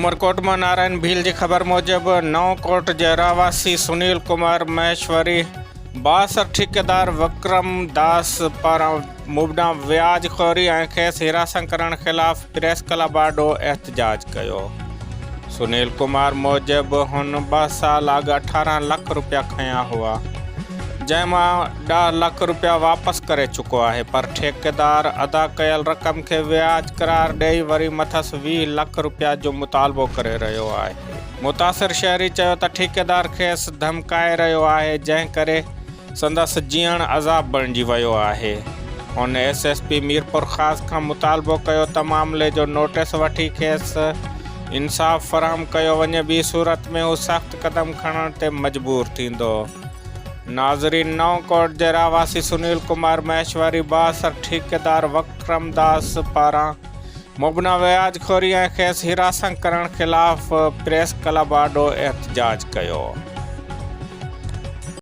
उमरकोट में नारायण भील की खबर मूजिब नवकोट जे रहवासी सुनील कुमार महेश्वरी 62 ठेकेदार विक्रम दास पारां मुबना व्याजखोरी ऐं खेसि हिरासत करण खिलाफ़ प्रेस क्लब आॾो एहतजाज कयो। सुनील कुमार मूजिब हुन 2 साल अॻु 18 लाख रुपया खया हुआ, जंहिंमां 10 लाख रुपया वापस करे चुको है, पर ठेकेदार अदा कयल रक़म के व्याज करार ॾेई वरी मथस 20 लाख रुपया जो मुतालबो करे रहियो आहे। मुतासिर शहरी चयो त ठेकेदार खेसि धमकाए रहियो आहे, जंहिं करे संदसि जीअण अज़ाब बणिजी वियो आहे। हुन SSP मीरपुर ख़ासि खां मुतालबो कयो त मामले जो नोटिस वठी खेसि इंसाफ़ फ़राहम कयो वञे, ॿी सूरत में हू सख़्त क़दम खणण ते मजबूर थींदो। नाज़रीन, नवकोट जे रहवासी सुनील कुमार महेश्वरी 62 ठेकेदार विक्रम दास पारां मुबना व्याजखोरी ऐं खेसि हिरासत करण खिलाफ़ प्रेस क्लब आॾो एहतजाज कयो।